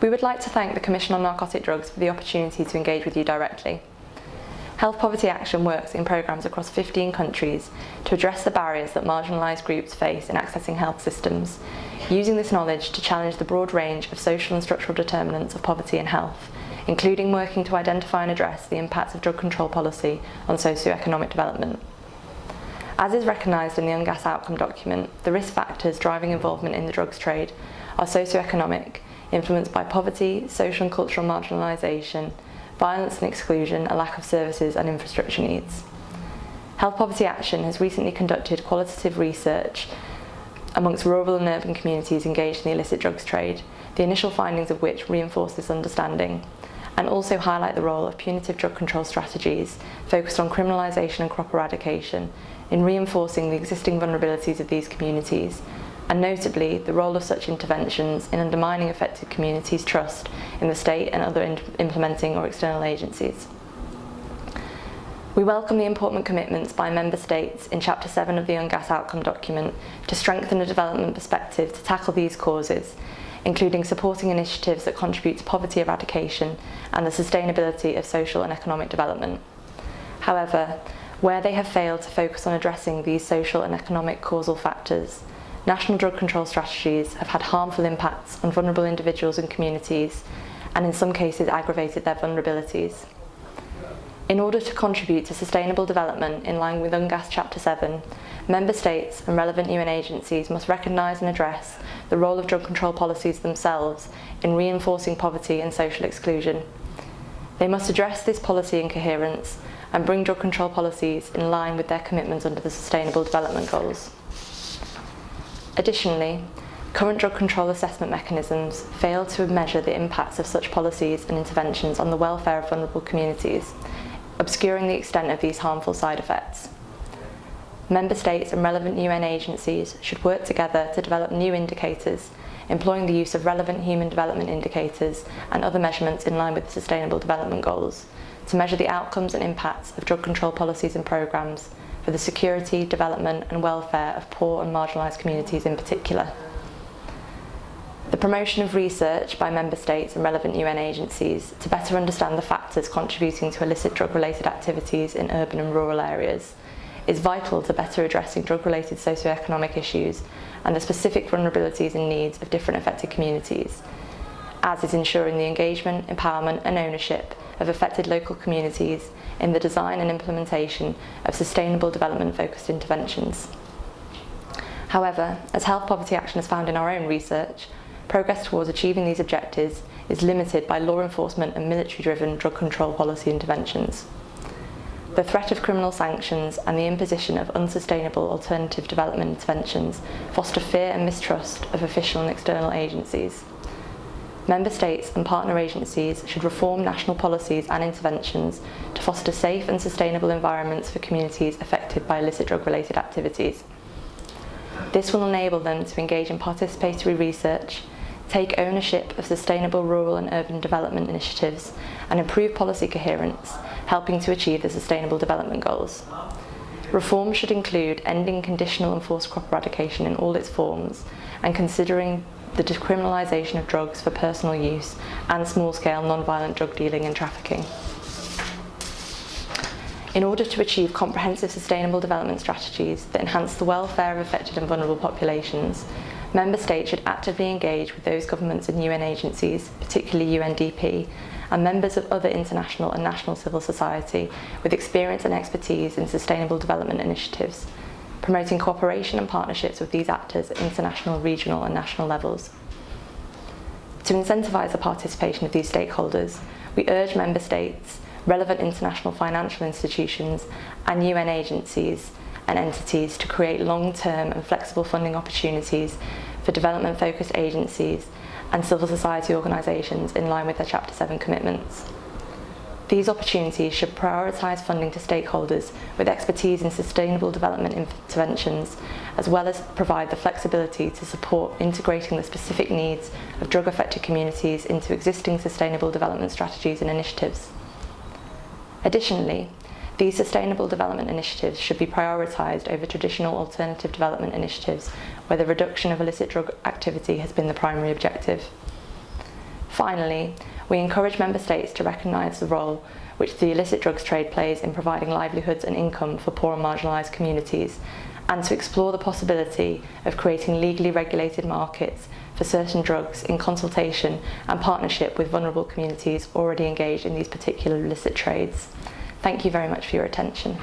We would like to thank the Commission on Narcotic Drugs for the opportunity to engage with you directly. Health Poverty Action works in programmes across 15 countries to address the barriers that marginalised groups face in accessing health systems, using this knowledge to challenge the broad range of social and structural determinants of poverty and health, including working to identify and address the impacts of drug control policy on socio-economic development. As is recognised in the UNGASS outcome document, the risk factors driving involvement in the drugs trade are socio-economic, influenced by poverty, social and cultural marginalisation, violence and exclusion, a lack of services and infrastructure needs. Health Poverty Action has recently conducted qualitative research amongst rural and urban communities engaged in the illicit drugs trade, the initial findings of which reinforce this understanding, and also highlight the role of punitive drug control strategies focused on criminalisation and crop eradication in reinforcing the existing vulnerabilities of these communities, and notably the role of such interventions in undermining affected communities' trust in the state and other implementing or external agencies. We welcome the important commitments by Member States in Chapter 7 of the UNGASS outcome document to strengthen a development perspective to tackle these causes, including supporting initiatives that contribute to poverty eradication and the sustainability of social and economic development. However, where they have failed to focus on addressing these social and economic causal factors, national drug control strategies have had harmful impacts on vulnerable individuals and communities, and in some cases aggravated their vulnerabilities. In order to contribute to sustainable development in line with UNGASS Chapter 7, Member States and relevant UN agencies must recognise and address the role of drug control policies themselves in reinforcing poverty and social exclusion. They must address this policy incoherence and bring drug control policies in line with their commitments under the Sustainable Development Goals. Additionally, current drug control assessment mechanisms fail to measure the impacts of such policies and interventions on the welfare of vulnerable communities, obscuring the extent of these harmful side effects. Member States and relevant UN agencies should work together to develop new indicators, employing the use of relevant human development indicators and other measurements in line with the Sustainable Development Goals, to measure the outcomes and impacts of drug control policies and programmes for the security, development and welfare of poor and marginalised communities in particular. The promotion of research by Member States and relevant UN agencies to better understand the factors contributing to illicit drug-related activities in urban and rural areas is vital to better addressing drug-related socio-economic issues and the specific vulnerabilities and needs of different affected communities, as is ensuring the engagement, empowerment and ownership of affected local communities in the design and implementation of sustainable development-focused interventions. However, as Health Poverty Action has found in our own research, progress towards achieving these objectives is limited by law enforcement and military-driven drug control policy interventions. The threat of criminal sanctions and the imposition of unsustainable alternative development interventions foster fear and mistrust of official and external agencies. Member States and partner agencies should reform national policies and interventions to foster safe and sustainable environments for communities affected by illicit drug-related activities. This will enable them to engage in participatory research, take ownership of sustainable rural and urban development initiatives, and improve policy coherence, helping to achieve the Sustainable Development Goals. Reform should include ending conditional and forced crop eradication in all its forms, and considering the decriminalisation of drugs for personal use and small-scale non-violent drug dealing and trafficking. In order to achieve comprehensive sustainable development strategies that enhance the welfare of affected and vulnerable populations, Member States should actively engage with those governments and UN agencies, particularly UNDP, and members of other international and national civil society with experience and expertise in sustainable development initiatives, promoting cooperation and partnerships with these actors at international, regional and national levels. To incentivise the participation of these stakeholders, we urge Member States, relevant international financial institutions and UN agencies and entities to create long-term and flexible funding opportunities for development-focused agencies and civil society organisations in line with their Chapter 7 commitments. These opportunities should prioritise funding to stakeholders with expertise in sustainable development interventions, as well as provide the flexibility to support integrating the specific needs of drug-affected communities into existing sustainable development strategies and initiatives. Additionally, these sustainable development initiatives should be prioritised over traditional alternative development initiatives where the reduction of illicit drug activity has been the primary objective. Finally, we encourage Member States to recognise the role which the illicit drugs trade plays in providing livelihoods and income for poor and marginalised communities, and to explore the possibility of creating legally regulated markets for certain drugs in consultation and partnership with vulnerable communities already engaged in these particular illicit trades. Thank you very much for your attention.